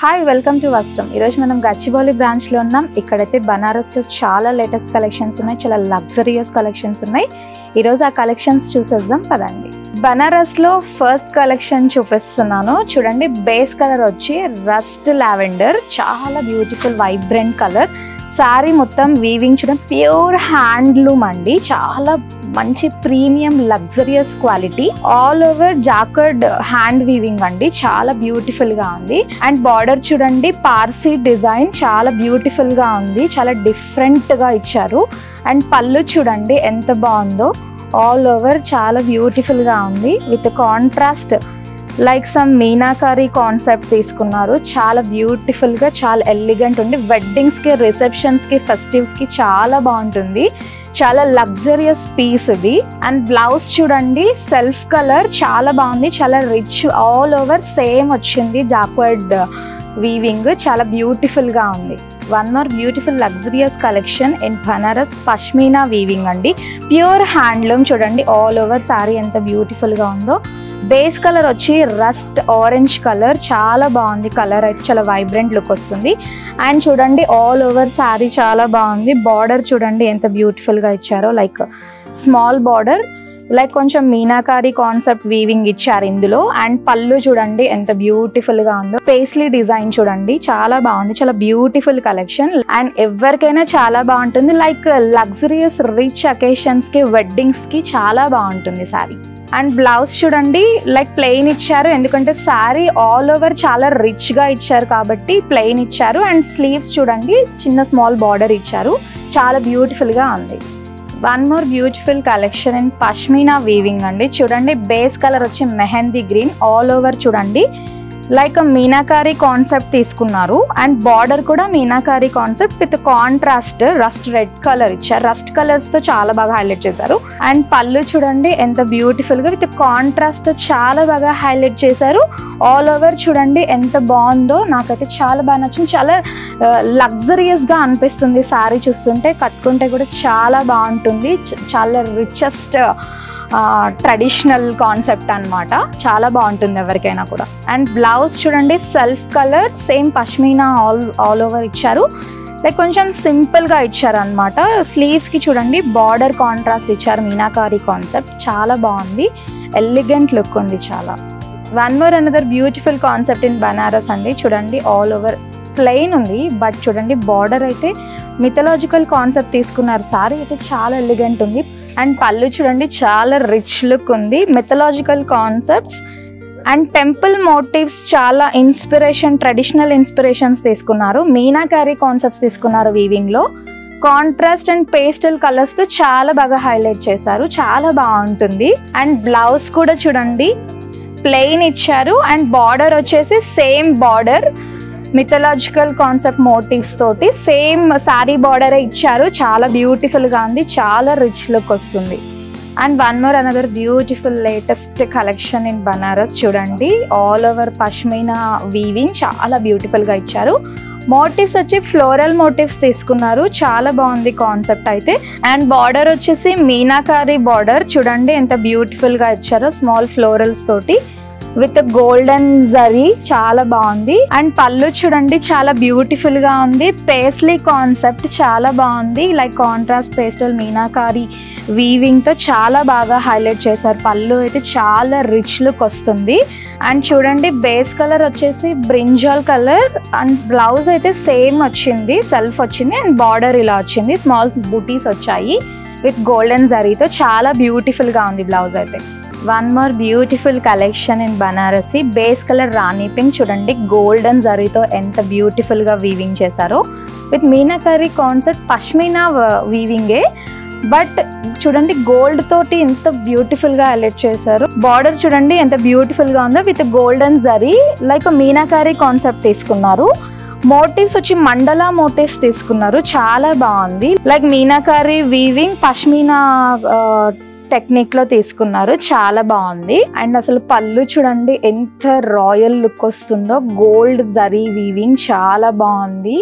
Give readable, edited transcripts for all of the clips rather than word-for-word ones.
Hi welcome to వస్త్రం. ఈరోజు మనం గచ్చిబౌలి బ్రాంచ్లో ఉన్నాం. ఇక్కడైతే బనారస్లో చాలా లేటెస్ట్ కలెక్షన్స్ ఉన్నాయి, చాలా లగ్జరియస్ కలెక్షన్స్ ఉన్నాయి. ఈరోజు ఆ కలెక్షన్స్ చూసేద్దాం పదండి. బనారస్లో ఫస్ట్ కలెక్షన్ చూపిస్తున్నాను చూడండి. బేస్ కలర్ వచ్చి రస్ట్ లావెండర్, చాలా బ్యూటిఫుల్ వైబ్రెంట్ కలర్. శారీ మొత్తం వీవింగ్ చూడండి, ప్యూర్ హ్యాండ్లూమ్ అండి, చాలా మంచి premium luxurious quality. All over jacquard hand weaving అండి, చాలా బ్యూటిఫుల్ గా ఉంది. అండ్ బార్డర్ చూడండి, పార్సీ డిజైన్ చాలా బ్యూటిఫుల్ గా ఉంది, చాలా డిఫరెంట్ గా ఇచ్చారు. అండ్ పళ్ళు చూడండి ఎంత బాగుందో, ఆల్ ఓవర్ చాలా బ్యూటిఫుల్ గా ఉంది. With contrast like some meenakari concept తీసుకున్నారు, చాలా బ్యూటిఫుల్ గా, చాలా ఎలిగెంట్ ఉంది. వెడ్డింగ్స్ కి, రిసెప్షన్స్ కి, ఫెస్టివ్స్ కి చాలా బాగుంటుంది. చాలా లగ్జరియస్ పీస్ ఇది. అండ్ బ్లౌజ్ చూడండి, సెల్ఫ్ కలర్ చాలా బాగుంది, చాలా రిచ్, ఆల్ ఓవర్ సేమ్ వచ్చింది జాక్వర్డ్ వీవింగ్, చాలా బ్యూటిఫుల్ గా ఉంది. One more beautiful luxurious collection in Banaras pashmina weaving అండి, ప్యూర్ హ్యాండ్లూమ్. చూడండి ఆల్ ఓవర్ శారీ ఎంత బ్యూటిఫుల్ గా ఉందో. బేస్ కలర్ వచ్చి రస్ట్ ఆరెంజ్ కలర్, చాలా బాగుంది కలర్ అయితే, చాలా వైబ్రెంట్ లుక్ వస్తుంది. అండ్ చూడండి ఆల్ ఓవర్ శారీ చాలా బాగుంది. బార్డర్ చూడండి ఎంత బ్యూటిఫుల్ గా ఇచ్చారో, లైక్ స్మాల్ బార్డర్, లైక్ కొంచెం మీనాకారి కాన్సెప్ట్ వీవింగ్ ఇచ్చారు ఇందులో. అండ్ పళ్ళు చూడండి ఎంత బ్యూటిఫుల్ గా ఉందో, పేస్లీ డిజైన్ చూడండి చాలా బాగుంది, చాలా బ్యూటిఫుల్ కలెక్షన్. అండ్ ఎవరికైనా చాలా బాగుంటుంది, లైక్ లగ్జరియస్ రిచ్ అకేషన్స్ కి, వెడ్డింగ్స్ కి చాలా బాగుంటుంది శారీ. అండ్ బ్లౌజ్ చూడండి, లైక్ ప్లెయిన్ ఇచ్చారు, ఎందుకంటే శారీ ఆల్ ఓవర్ చాలా రిచ్ గా ఇచ్చారు కాబట్టి ప్లెయిన్ ఇచ్చారు. అండ్ స్లీవ్స్ చూడండి చిన్న స్మాల్ బార్డర్ ఇచ్చారు, చాలా బ్యూటిఫుల్ గా ఉంది. One more beautiful collection in pashmina weaving అండి. చూడండి బేస్ కలర్ వచ్చి మెహందీ గ్రీన్, ఆల్ ఓవర్ చూడండి లైక్ మీనాకారి కాన్సెప్ట్ తీసుకున్నారు. అండ్ బార్డర్ కూడా meenakari concept with contrast rust red colour ఇచ్చారు, రస్ట్ కలర్స్ తో చాలా బాగా హైలైట్ చేశారు. అండ్ పళ్ళు చూడండి ఎంత బ్యూటిఫుల్ గా విత్ కాంట్రాస్ట్ తో చాలా బాగా హైలైట్ చేశారు. ఆల్ ఓవర్ చూడండి ఎంత బాగుందో, నాకైతే చాలా బాగా నచ్చింది, చాలా లగ్జరియస్ గా అనిపిస్తుంది శారీ చూస్తుంటే. కట్టుకుంటే కూడా చాలా బాగుంటుంది, చాలా రిచెస్ట్ ట్రెడిషనల్ కాన్సెప్ట్ అనమాట, చాలా బాగుంటుంది ఎవరికైనా కూడా. అండ్ బ్లౌజ్ చూడండి self colour, same pashmina all over ఇచ్చారు, లైక్ కొంచెం సింపుల్ గా ఇచ్చారు అనమాట. స్లీవ్స్ కి చూడండి బార్డర్ కాంట్రాస్ట్ ఇచ్చారు, మీనాకారి కాన్సెప్ట్ చాలా బాగుంది, ఎలిగెంట్ లుక్ ఉంది చాలా. One more another beautiful concept in Banaras అండి. చూడండి ఆల్ ఓవర్ ప్లెయిన్ ఉంది, బట్ చూడండి బార్డర్ అయితే మిథలాజికల్ కాన్సెప్ట్ తీసుకున్నారు. సారీ అయితే చాలా ఎలిగెంట్ ఉంది. అండ్ పళ్ళు చూడండి చాలా రిచ్ లుక్ ఉంది, mythological concepts and temple motifs, చాలా ఇన్స్పిరేషన్, ట్రెడిషనల్ ఇన్స్పిరేషన్స్ తీసుకున్నారు. మీనాకారి కాన్సెప్ట్స్ తీసుకున్నారు వీవింగ్ లో. కాంట్రాస్ట్ అండ్ పేస్టల్ కలర్స్ తో చాలా బాగా హైలైట్ చేశారు, చాలా బాగుంటుంది. అండ్ బ్లౌజ్ కూడా చూడండి ప్లెయిన్ ఇచ్చారు, అండ్ బార్డర్ వచ్చేసి same border mythological concept motifs తోటి సేమ్ శారీ బార్డరే ఇచ్చారు, చాలా బ్యూటిఫుల్ గా ఉంది, చాలా రిచ్ లుక్ వస్తుంది. And one more another beautiful latest collection in Banaras. చూడండి ఆల్ ఓవర్ పష్మీనా వీవింగ్, చాలా బ్యూటిఫుల్ గా ఇచ్చారు. మోటివ్స్ వచ్చి ఫ్లోరల్ మోటివ్స్ తీసుకున్నారు, చాలా బాగుంది కాన్సెప్ట్ అయితే. అండ్ బార్డర్ వచ్చేసి మీనాకారి బార్డర్, చూడండి ఎంత బ్యూటిఫుల్ గా ఇచ్చారో, స్మాల్ ఫ్లోరల్స్ తోటి విత్ గోల్డెన్ జరీ, చాలా బాగుంది. అండ్ పళ్ళు చూడండి చాలా బ్యూటిఫుల్ గా ఉంది, పేస్లీ కాన్సెప్ట్ చాలా బాగుంది, like contrast pastel meenakari weaving తో చాలా బాగా హైలైట్ చేశారు. పళ్ళు అయితే చాలా రిచ్ లుక్ వస్తుంది. అండ్ చూడండి బేస్ కలర్ వచ్చేసి బ్రింజాల్ కలర్, అండ్ బ్లౌజ్ అయితే సేమ్ వచ్చింది, సెల్ఫ్ వచ్చింది. అండ్ బార్డర్ ఇలా వచ్చింది, స్మాల్ బూటీస్ వచ్చాయి విత్ గోల్డెన్ జరీతో, చాలా బ్యూటిఫుల్ గా ఉంది బ్లౌజ్ అయితే. One more beautiful collection in Banarasi. Base colour rani pink, చూడండి గోల్డెన్ జరీతో ఎంత బ్యూటిఫుల్ గా వీవింగ్ చేశారో, విత్ మీనాకారి కాన్సెప్ట్ పష్మీనా వీవింగే, బట్ చూడండి గోల్డ్ తోటి ఎంత బ్యూటిఫుల్ గా హైలైట్ చేశారు. బార్డర్ చూడండి ఎంత బ్యూటిఫుల్ గా ఉందో, with golden zari, like meenakari concept తీసుకున్నారు. మోటివ్స్ వచ్చి మండలా మోటివ్స్ తీసుకున్నారు, చాలా బాగుంది, like meenakari weaving pashmina technique లో తీసుకున్నారు, చాలా బాగుంది. అండ్ అసలు పళ్ళు చూడండి ఎంత రాయల్ లుక్ వస్తుందో, గోల్డ్ జరీ వీవింగ్ చాలా బాగుంది,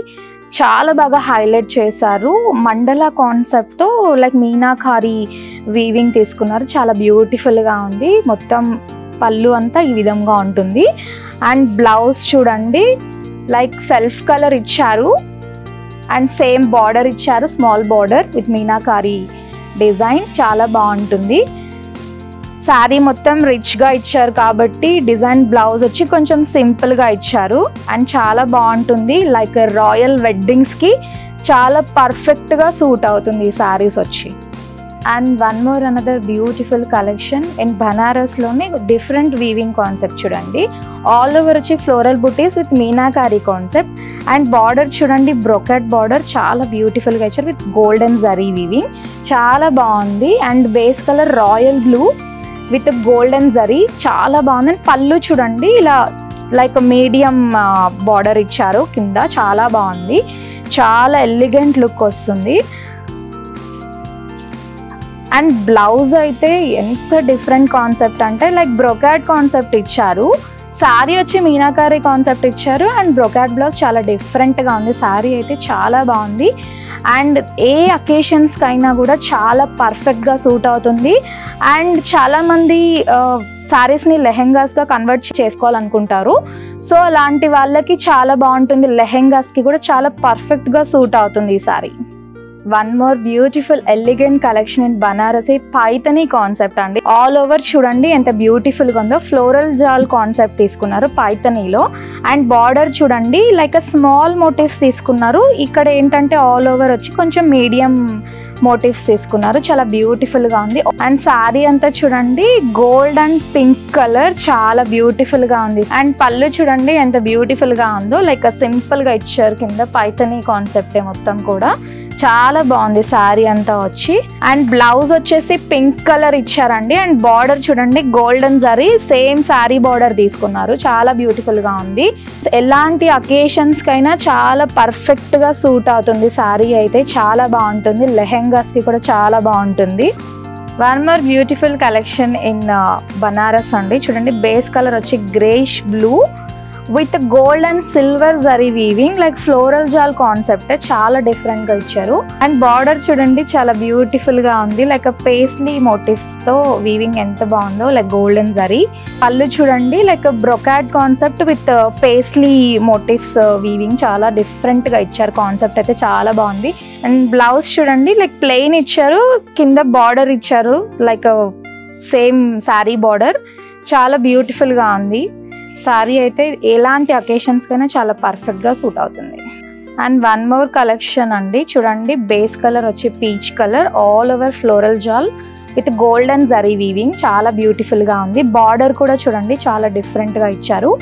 చాలా బాగా హైలైట్ చేశారు. మండలా కాన్సెప్ట్ తో లైక్ మీనాకారి వీవింగ్ తీసుకున్నారు, చాలా బ్యూటిఫుల్ గా ఉంది. మొత్తం పళ్ళు అంతా ఈ విధంగా ఉంటుంది. అండ్ బ్లౌజ్ చూడండి లైక్ సెల్ఫ్ కలర్ ఇచ్చారు అండ్ సేమ్ బార్డర్ ఇచ్చారు, small border with meenakari design. చాలా బాగుంటుంది. శారీ మొత్తం రిచ్గా ఇచ్చారు కాబట్టి డిజైన్ బ్లౌజ్ వచ్చి కొంచెం సింపుల్గా ఇచ్చారు అండ్ చాలా బాగుంటుంది. లైక్ రాయల్ వెడ్డింగ్స్కి చాలా పర్ఫెక్ట్గా సూట్ అవుతుంది ఈ శారీస్ వచ్చి. And one more another beautiful collection in బనారస్లోనే డిఫరెంట్ వీవింగ్ కాన్సెప్ట్ చూడండి. ఆల్ ఓవర్ వచ్చి floral butis with meenakari concept and border చూడండి, బ్రొకెట్ బార్డర్ చాలా బ్యూటిఫుల్గా ఇచ్చారు విత్ గోల్డెన్ జరీ వీవింగ్. చాలా బాగుంది. And base colour royal blue with golden zari చాలా బాగుంది. అండ్ పళ్ళు చూడండి, ఇలా లైక్ మీడియం బార్డర్ ఇచ్చారు కింద. చాలా బాగుంది, చాలా ఎలిగెంట్ లుక్ వస్తుంది. అండ్ బ్లౌజ్ అయితే ఎంత డిఫరెంట్ కాన్సెప్ట్ అంటే లైక్ బ్రొకాట్ కాన్సెప్ట్ ఇచ్చారు. శారీ వచ్చి మీనాకారి కాన్సెప్ట్ ఇచ్చారు అండ్ బ్రొకాట్ బ్లౌజ్ చాలా డిఫరెంట్గా ఉంది. శారీ అయితే చాలా బాగుంది అండ్ ఏ అకేషన్స్కైనా కూడా చాలా పర్ఫెక్ట్గా సూట్ అవుతుంది. అండ్ చాలామంది శారీస్ని లెహెంగాస్గా కన్వర్ట్ చేసుకోవాలనుకుంటారు. సో అలాంటి వాళ్ళకి చాలా బాగుంటుంది. లెహెంగాస్కి కూడా చాలా పర్ఫెక్ట్గా సూట్ అవుతుంది ఈ sari. One more beautiful elegant collection in Banarasi Paithani concept అండి. ఆల్ ఓవర్ చూడండి ఎంత బ్యూటిఫుల్గా ఉందో. ఫ్లోరల్ జాల్ కాన్సెప్ట్ తీసుకున్నారు పైథనీలో అండ్ బార్డర్ చూడండి లైక్ స్మాల్ మోటివ్స్ తీసుకున్నారు. ఇక్కడ ఏంటంటే ఆల్ ఓవర్ వచ్చి కొంచెం మీడియం మోటివ్స్ తీసుకున్నారు. చాలా బ్యూటిఫుల్గా ఉంది. అండ్ శారీ అంతా చూడండి గోల్డ్ అండ్ పింక్ కలర్ చాలా బ్యూటిఫుల్గా ఉంది. అండ్ పళ్ళు చూడండి ఎంత బ్యూటిఫుల్గా ఉందో. లైక్ సింపుల్గా ఇచ్చారు కింద పైథనీ కాన్సెప్టే మొత్తం కూడా. చాలా బాగుంది శారీ అంతా వచ్చి. అండ్ బ్లౌజ్ వచ్చేసి పింక్ కలర్ ఇచ్చారండి. అండ్ బార్డర్ చూడండి golden zari same sari border తీసుకున్నారు. చాలా బ్యూటిఫుల్గా ఉంది. ఎలాంటి అకేషన్స్కైనా చాలా పర్ఫెక్ట్గా సూట్ అవుతుంది శారీ అయితే. చాలా బాగుంటుంది. లెహెంగాస్కి కూడా చాలా బాగుంటుంది. One more beautiful collection in Banaras అండి. చూడండి బేస్ కలర్ వచ్చి greyish blue with gold and silver zari weaving like floral jaal concept చాలా డిఫరెంట్గా ఇచ్చారు. అండ్ బార్డర్ చూడండి చాలా బ్యూటిఫుల్గా ఉంది. లైక్ పేస్లీ మోటివ్స్తో వీవింగ్ ఎంత బాగుందో లైక్ గోల్డెన్ జరీ. పళ్ళు చూడండి like brocade concept with paisley motifs weaving చాలా డిఫరెంట్గా ఇచ్చారు. కాన్సెప్ట్ అయితే చాలా బాగుంది. అండ్ బ్లౌజ్ చూడండి లైక్ ప్లెయిన్ ఇచ్చారు, కింద బార్డర్ ఇచ్చారు లైక్ సేమ్ శారీ బార్డర్. చాలా బ్యూటిఫుల్గా ఉంది శారీ అయితే. ఎలాంటి అకేషన్స్కైనా చాలా పర్ఫెక్ట్గా సూట్ అవుతుంది. అండ్ వన్ మోర్ కలెక్షన్ అండి. చూడండి బేస్ కలర్ వచ్చి peach colour, all over floral jaal with golden zari weaving చాలా బ్యూటిఫుల్గా ఉంది. బార్డర్ కూడా చూడండి చాలా డిఫరెంట్గా ఇచ్చారు.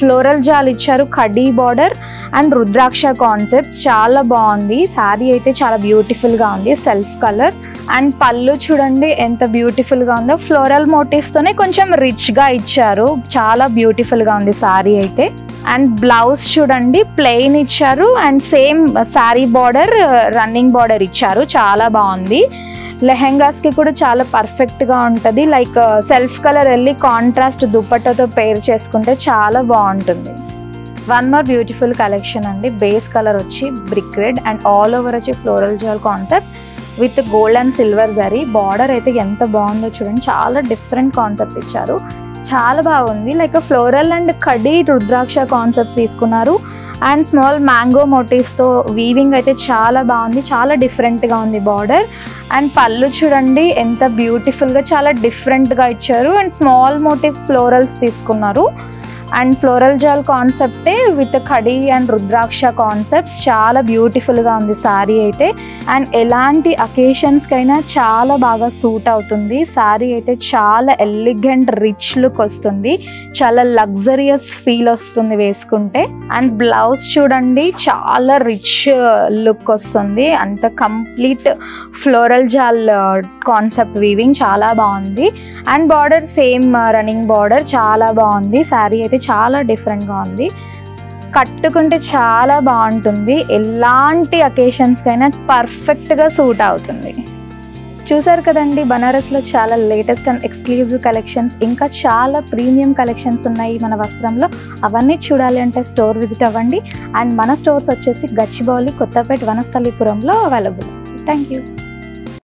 ఫ్లోరల్ జాల్ ఇచ్చారు, కడ్డీ బార్డర్ అండ్ రుద్రాక్ష కాన్సెప్ట్స్ చాలా బాగుంది. శారీ అయితే చాలా బ్యూటిఫుల్గా ఉంది. సెల్ఫ్ కలర్ అండ్ పళ్ళు చూడండి ఎంత బ్యూటిఫుల్గా ఉందో. ఫ్లోరల్ మోటివ్స్తోనే కొంచెం రిచ్గా ఇచ్చారు. చాలా బ్యూటిఫుల్గా ఉంది శారీ అయితే. అండ్ బ్లౌజ్ చూడండి ప్లెయిన్ ఇచ్చారు and same sari border running border ఇచ్చారు. చాలా బాగుంది. లెహెంగాస్కి కూడా చాలా పర్ఫెక్ట్గా ఉంటుంది. లైక్ సెల్ఫ్ కలర్ వెళ్ళి కాంట్రాస్ట్ దుపట్టాతో పేర్ చేసుకుంటే చాలా బాగుంటుంది. వన్ మోర్ బ్యూటిఫుల్ కలెక్షన్ అండి. బేస్ కలర్ వచ్చి brick red and all over వచ్చి floral jaal concept with gold and silver zari. Border అయితే ఎంత బాగుందో చూడండి. చాలా డిఫరెంట్ కాన్సెప్ట్ ఇచ్చారు. చాలా బాగుంది. లైక్ ఫ్లోరల్ అండ్ కడ్డీ రుద్రాక్ష కాన్సెప్ట్స్ తీసుకున్నారు అండ్ స్మాల్ మ్యాంగో మోటివ్స్తో వీవింగ్ అయితే చాలా బాగుంది. చాలా డిఫరెంట్గా ఉంది బార్డర్. అండ్ పళ్ళు చూడండి ఎంత బ్యూటిఫుల్గా చాలా డిఫరెంట్గా ఇచ్చారు అండ్ స్మాల్ మోటివ్ ఫ్లోరల్స్ తీసుకున్నారు. అండ్ ఫ్లోరల్ జాల్ కాన్సెప్టే with kadhi and rudraksha concepts చాలా బ్యూటిఫుల్గా ఉంది శారీ అయితే. అండ్ ఎలాంటి అకేషన్స్కైనా చాలా బాగా సూట్ అవుతుంది శారీ అయితే. చాలా ఎలిగెంట్ రిచ్ లుక్ వస్తుంది, చాలా లగ్జరియస్ ఫీల్ వస్తుంది వేసుకుంటే. అండ్ బ్లౌజ్ చూడండి చాలా రిచ్ లుక్ వస్తుంది. అంత complete floral jaal concept weaving చాలా బాగుంది. And border same running border చాలా బాగుంది. శారీ అయితే చాలా డిఫరెంట్గా ఉంది. కట్టుకుంటే చాలా బాగుంటుంది. ఎలాంటి అకేషన్స్కైనా పర్ఫెక్ట్గా సూట్ అవుతుంది. చూసారు కదండి, బనారస్లో చాలా లేటెస్ట్ అండ్ ఎక్స్క్లూజివ్ కలెక్షన్స్, ఇంకా చాలా ప్రీమియం కలెక్షన్స్ ఉన్నాయి మన వస్త్రంలో. అవన్నీ చూడాలి అంటే స్టోర్ విజిట్ అవ్వండి. అండ్ మన స్టోర్స్ వచ్చేసి గచ్చిబౌలి, కొత్తపేట, వనస్థలిపురంలో అవైలబుల్. Thank you.